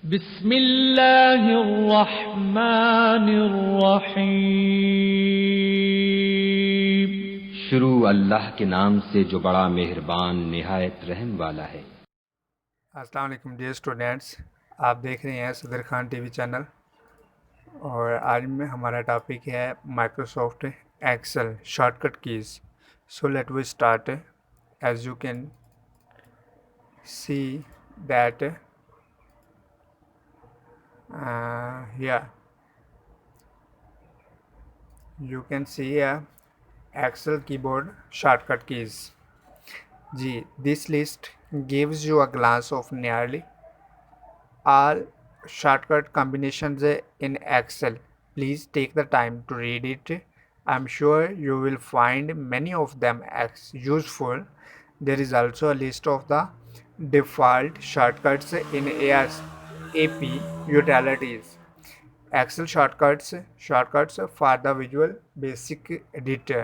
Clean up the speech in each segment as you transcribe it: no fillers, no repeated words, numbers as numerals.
बिस्मिल्लाहिर्रहमानिर्रहीम। शुरू अल्लाह के नाम से जो बड़ा मेहरबान निहायत रहम वाला है। अस्सलाम वालेकुम डियर स्टूडेंट्स, आप देख रहे हैं सदर खान टीवी चैनल और आज में हमारा टॉपिक है Microsoft Excel shortcut keys. So let we start. As you can see that here you can see a Excel keyboard shortcut keys. This list gives you a glance of nearly all shortcut combinations in Excel. Please take the time to read it. I'm sure you will find many of them useful. There is also a list of the default shortcuts in ASAP utilities. Excel shortcuts for the Visual Basic Editor.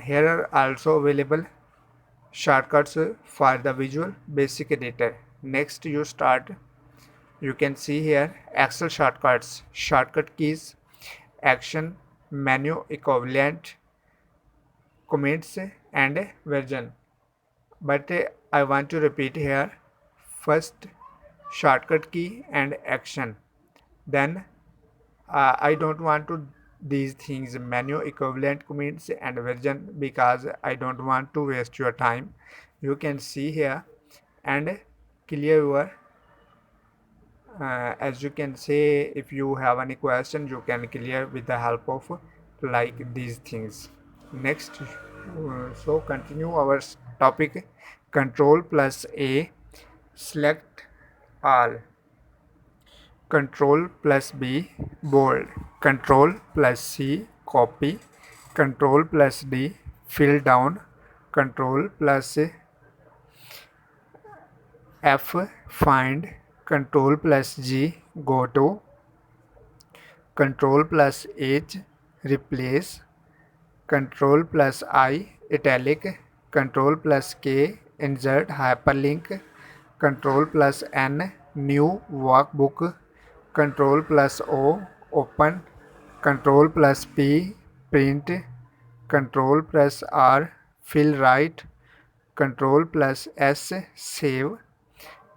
Here are also available shortcuts for the Visual Basic Editor. Next you can see here Excel shortcuts, shortcut keys, action, menu equivalent, comments and version. But I want to repeat here, first shortcut key and action, then I don't want to these things menu equivalent, comments and version because I don't want to waste your time. You can see here and clear your as you can say, if you have any question you can clear with the help of like these things. Next so continue our topic. Control plus A, select all. Control plus B, bold. Control plus C, copy. Control plus D, fill down. Control plus F, find. Control plus G, go to. Control plus H, replace. Control plus I, italic. Control plus K, insert hyperlink. Control plus N, new workbook. Control plus O, open. Control plus P, print. Control plus R, fill right. Control plus S, save.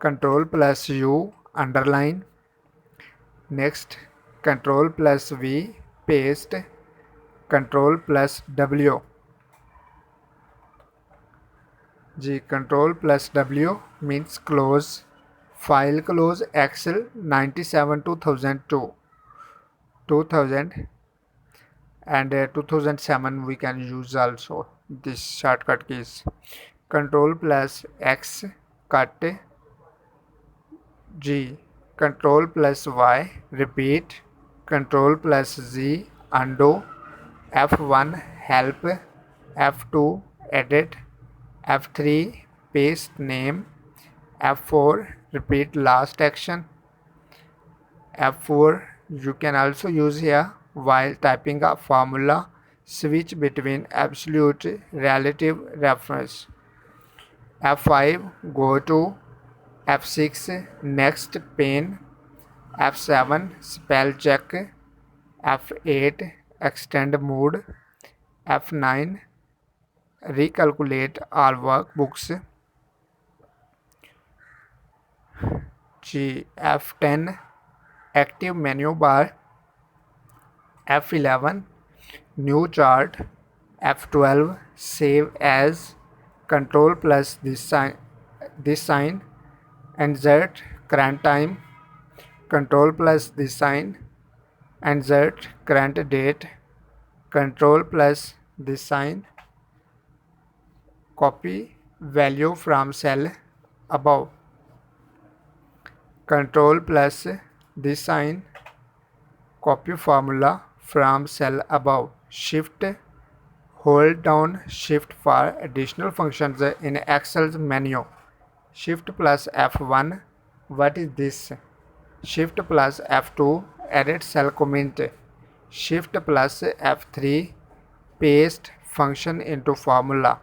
Control plus U, underline. Next Control plus V, paste. Control plus W. Control plus W means close. File close Excel 97 2002 2000 and 2007 we can use also this shortcut keys. Control plus X, cut. Control plus Y, repeat. Control plus Z, undo. F1, help. F2, edit. F3, paste name. F4, repeat last action. F4 you can also use here while typing a formula. Switch between absolute, relative, reference. F5, go to. F6, next pane. F7, spell check. F8, extend mode. F9, recalculate all workbooks. F10, active menu bar. F11, new chart. F12, save as. Control plus this sign, insert current time. Control plus this sign, insert current date. Control plus this sign, copy value from cell above. Control plus this sign, copy formula from cell above. Shift, hold down shift for additional functions in Excel's menu. Shift plus F1, what is this? Shift plus F2, edit cell comment. Shift plus F3, paste function into formula.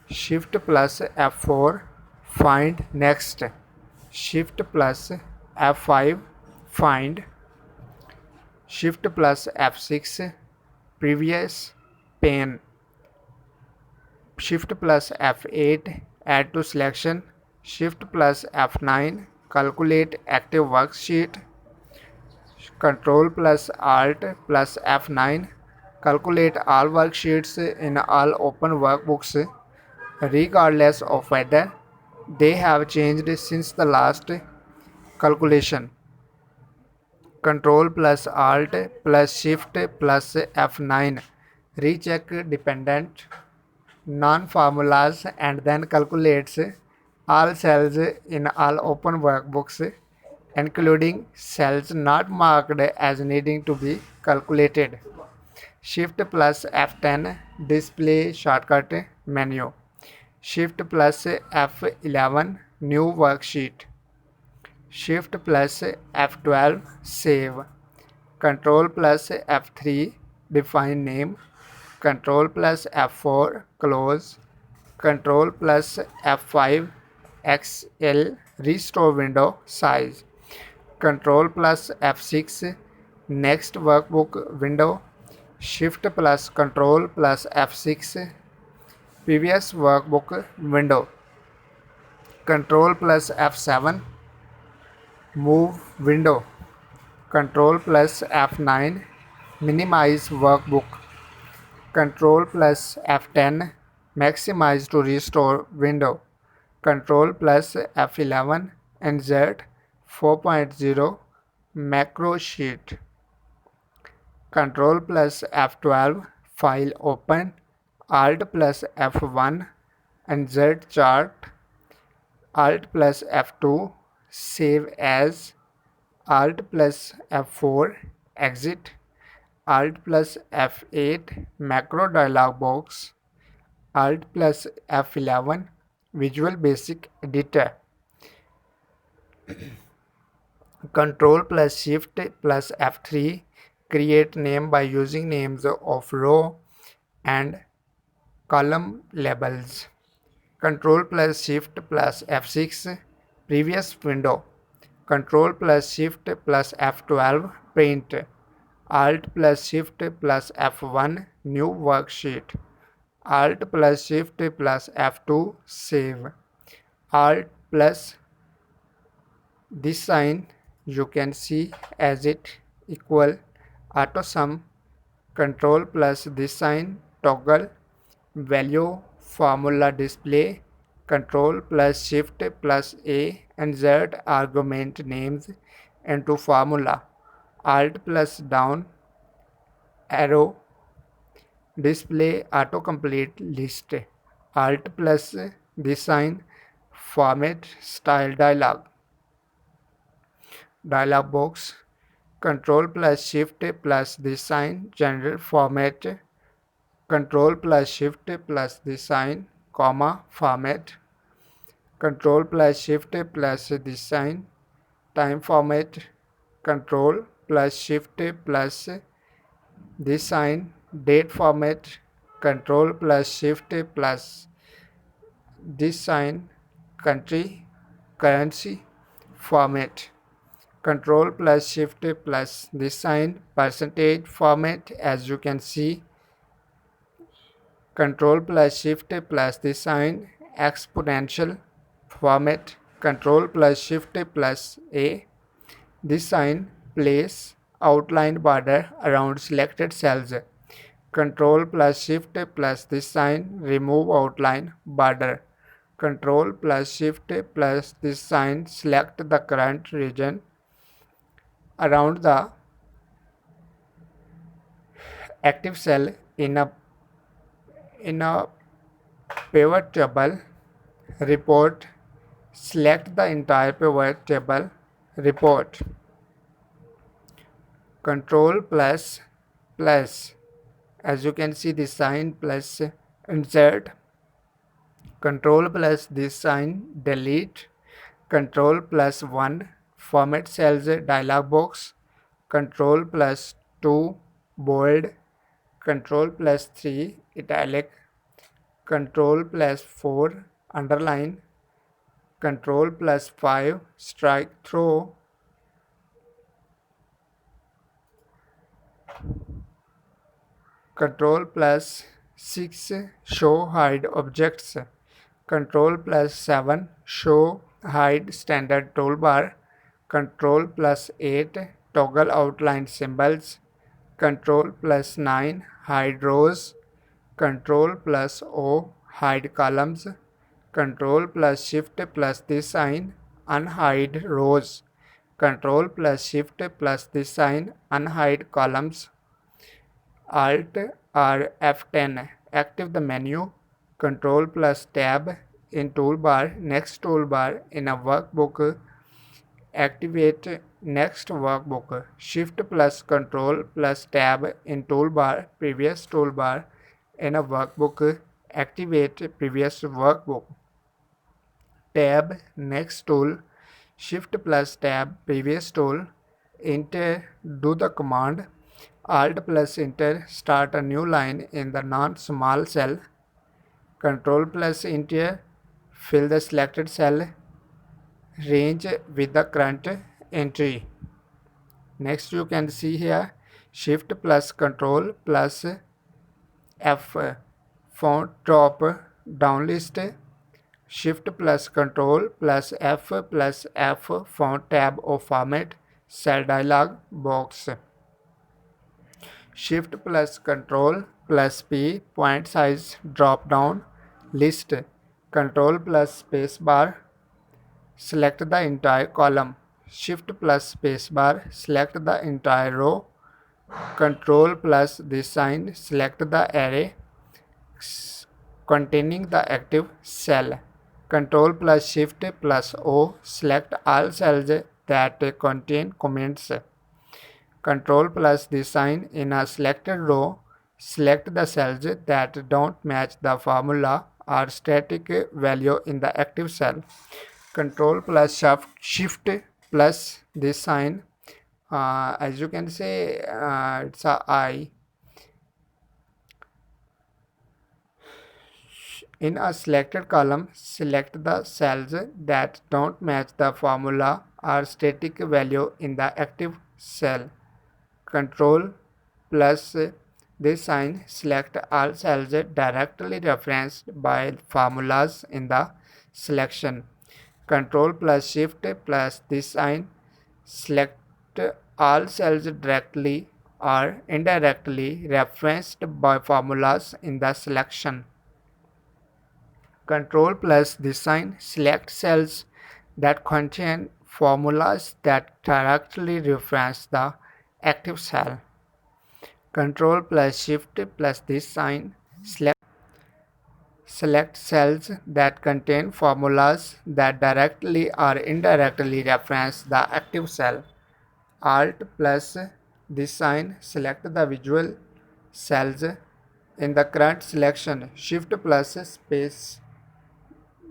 Shift plus F4, find next. Shift plus F5 find, Shift plus F6 previous pane, Shift plus F8 add to selection, Shift plus F9 calculate active worksheet, Control plus Alt plus F9 calculate all worksheets in all open workbooks regardless of whether they have changed since the last calculation. Control plus Alt plus Shift plus F9 recheck dependent non-formulas and then calculates all cells in all open workbooks including cells not marked as needing to be calculated. Shift plus F10 display shortcut menu. Shift plus F11 new worksheet. Shift plus F12 save. Control plus F3 define name. Control plus F4 close. Control plus F5 XL restore window size. Control plus F6 next workbook window. Shift plus Control plus F6 previous workbook window. Control plus F7 move window. Control plus F9 minimize workbook. Control plus F10 maximize to restore window. Control plus F11 insert 4.0 macro sheet. Control plus F12 file open. Alt plus F1 insert chart. Alt plus F2 save as. Alt plus F4 exit. Alt plus F8 macro dialog box. Alt plus F11 Visual Basic Editor. Control plus Shift plus F3 create name by using names of row and column labels. Control plus Shift plus F6 previous window. Control plus Shift plus F12 print. Alt plus Shift plus F1 new worksheet. Alt plus Shift plus F2 save. Alt plus this sign you can see as it equal auto sum. Control plus this sign toggle value formula display. Control plus Shift plus A insert argument names into formula. Alt plus down arrow display autocomplete list. Alt plus this sign format style dialog box. Control plus Shift plus this sign general format. Control plus Shift plus this sign comma format. Control plus Shift plus this sign time format. Control plus Shift plus this sign date format. Control plus Shift plus this sign country currency format. Control plus Shift plus this sign percentage format as you can see. Control plus Shift plus this sign exponential format. Control plus Shift plus A this sign place outline border around selected cells. Control plus Shift plus this sign remove outline border. Control plus Shift plus this sign select the current region around the active cell in a pivot table report. Select the entire pivot table report. Control plus as you can see this sign plus insert. Control plus this sign delete. Control plus 1 format cells dialog box. Control plus 2 bold. Control plus 3 italic. Control plus 4 underline. Control plus 5 strike throw. Control plus 6 show hide objects. Control plus 7 show hide standard toolbar. Control plus 8 toggle outline symbols. Control plus 9 hide rows. Control plus O hide columns. Control plus Shift plus this sign unhide rows. Control plus Shift plus this sign unhide columns. Alt or F10 active the menu. Control plus Tab in toolbar. Next toolbar in a workbook activate next workbook. Shift plus Control plus Tab in toolbar. Previous toolbar in a workbook activate previous workbook. Tab next tool. Shift plus Tab previous tool. Enter do the command. Alt plus Enter start a new line in the non-small cell. Control plus Enter fill the selected cell range with the current entry. Next you can see here Shift plus Control plus F font drop down list. Shift plus Control plus F font tab or format cell dialog box. Shift plus Control plus P point size drop down list. Control plus spacebar select the entire column. Shift plus spacebar select the entire row. Control plus this sign select the array containing the active cell. Control plus Shift plus O select all cells that contain comments. Control plus this sign in a selected row select the cells that don't match the formula or static value in the active cell. Control plus Shift plus this sign as you can say it's a I. In a selected column, select the cells that don't match the formula or static value in the active cell. Control plus this sign select all cells directly referenced by formulas in the selection. Control plus Shift plus this sign select all cells directly or indirectly referenced by formulas in the selection. Control plus this sign select cells that contain formulas that directly reference the active cell. Control plus Shift plus this sign select cells that contain formulas that directly or indirectly reference the active cell. Alt plus this sign select the visual cells in the current selection. Shift plus space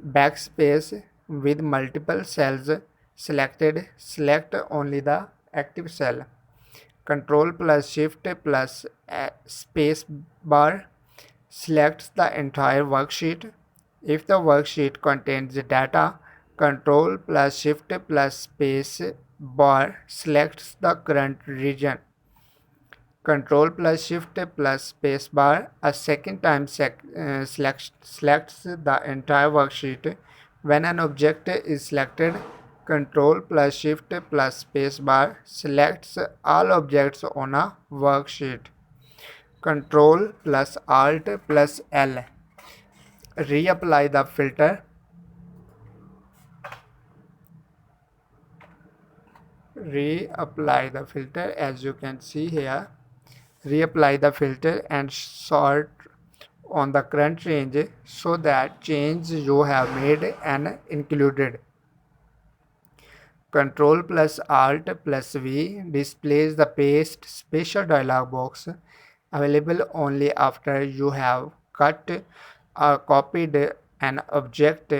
backspace with multiple cells selected select only the active cell. Control plus Shift plus space bar selects the entire worksheet. If the worksheet contains data, Control plus Shift plus space bar selects the current region. Control plus Shift plus space bar a second time selects the entire worksheet. When an object is selected, Control plus Shift plus space bar selects all objects on a worksheet. Control plus Alt plus L reapply the filter. Reapply the filter as you can see here. Reapply the filter and sort on the current range so that change you have made and included. Control plus Alt plus V displays the paste special dialog box available only after you have cut or copied an object,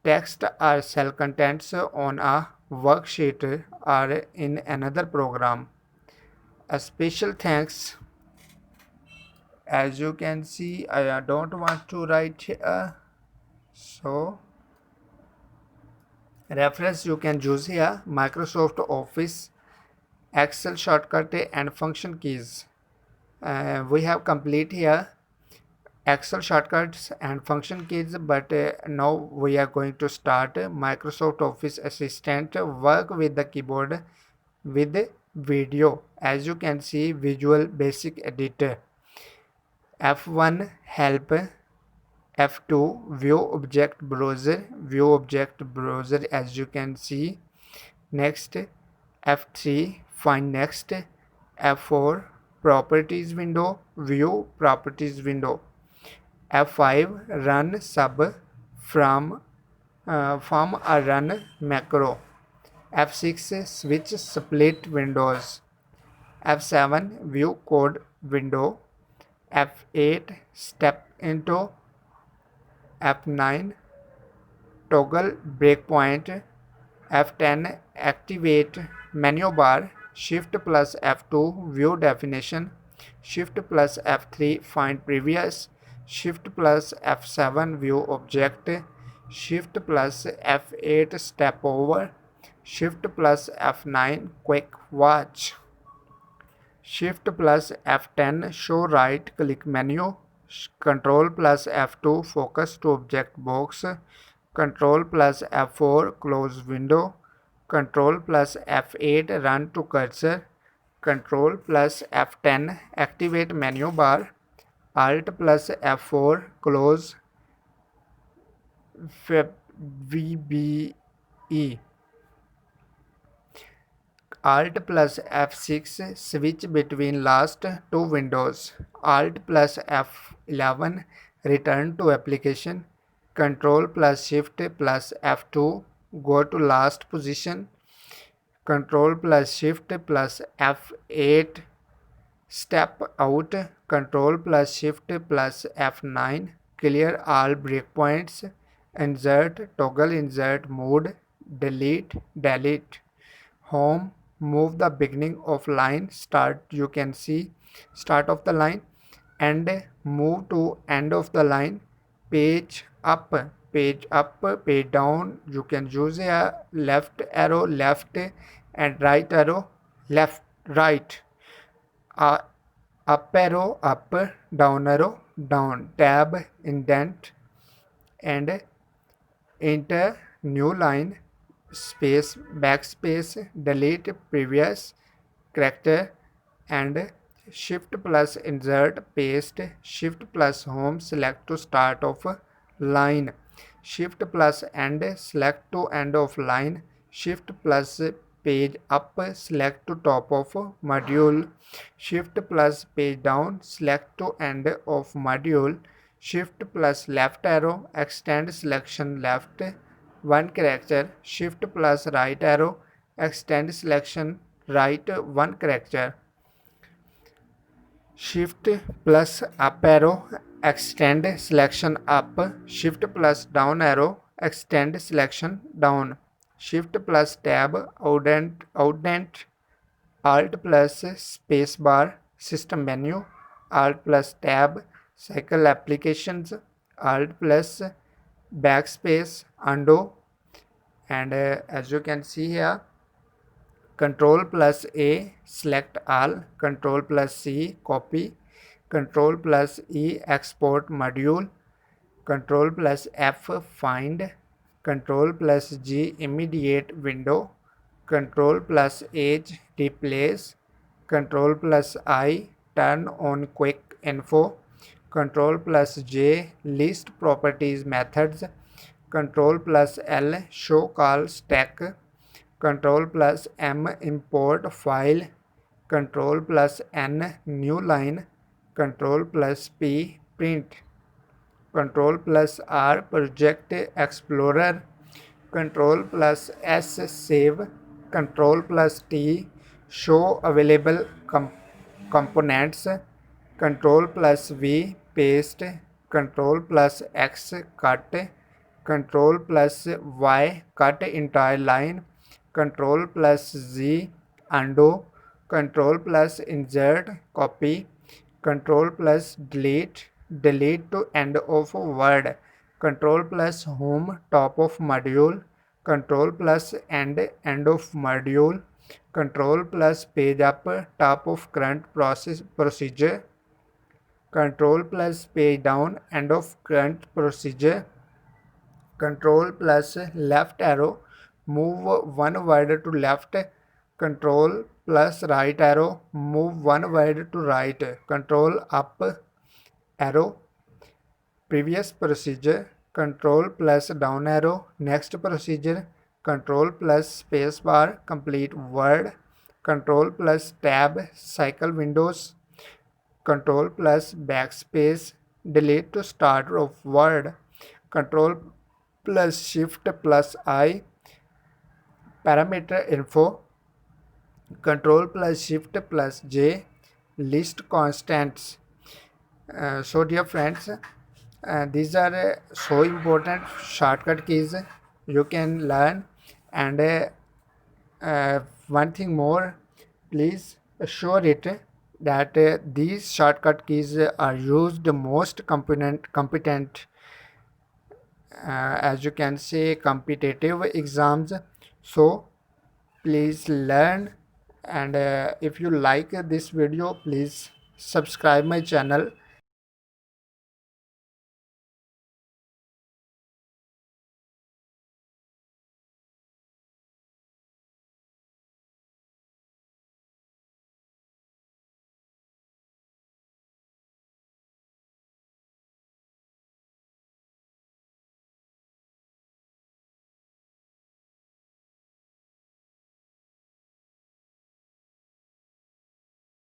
text or cell contents on a worksheet or in another program. A special thanks. As you can see, I don't want to write here, so Reference you can use here Microsoft Office, Excel shortcut and function keys. We have complete here Excel shortcuts and function keys, but now we are going to start Microsoft Office Assistant work with the keyboard with video. As you can see, Visual Basic Editor. F1 help, F2 view object browser, as you can see. Next F3 find next, F4 properties window, view properties window. F5 run sub from a run macro. F6 switch split windows. F7 view code window. F8 step into. F9 toggle breakpoint. F10 activate menu bar. Shift plus F2 view definition. Shift plus F3 find previous. Shift plus F7 view object. Shift plus F8 step over. Shift plus F9 quick watch. Shift plus F10 show right click menu. Control plus F2 focus to object box. Control plus F4 close window. Control plus F8 run to cursor. Control plus F10 activate menu bar. Alt plus F4 close VBE. Alt plus F6 switch between last two windows. Alt plus F11 return to application. Control plus Shift plus F2 go to last position. Control plus Shift plus F8 step out. Control plus Shift plus F9 clear all breakpoints. Insert toggle insert mode. Delete. Home move the beginning of line. Start you can see start of the line and move to end of the line. Page up, page down. You can use a left arrow left and right arrow right. Up arrow up, down arrow down. Tab indent and enter new line. Space backspace delete previous character and shift plus insert paste. Shift plus home select to start of line. Shift plus end select to end of line. Shift plus page up select to top of module. Shift plus page down select to end of module. Shift plus left arrow extend selection left one character. Shift plus right arrow extend selection right one character. Shift plus up arrow extend selection up. Shift plus down arrow extend selection down. Shift plus tab outdent. Alt plus space bar system menu. Alt plus tab cycle applications. Alt plus backspace undo. And as you can see here, Control plus A select all. Control plus C copy. Control plus E export module. Control plus F find. Control plus G immediate window. Control plus H replace. Control plus I turn on quick info. Control plus J list properties methods. Control plus L show call stack. Control plus M import file. Control plus N new line. Control plus P print. Control plus R project explorer. Control plus S save. Control plus T show available components. Control plus V paste. Control plus X cut. Control plus Y cut entire line. Control plus Z undo. Control plus insert copy. Control plus delete to end of word. Control plus home top of module. control plus end of module, control plus page up top of current procedure, control plus page down end of current procedure, control plus left arrow move one word to left, control plus right arrow move one word to right, control up arrow previous procedure, control plus down arrow next procedure, control plus spacebar complete word, control plus tab cycle windows, control plus backspace delete to start of word, control plus shift plus I parameter info, control plus shift plus J list constants. So dear friends, these are so important shortcut keys you can learn. And one thing more, please assure it that these shortcut keys are used most competent as you can say competitive exams. So please learn, and if you like this video, please subscribe my channel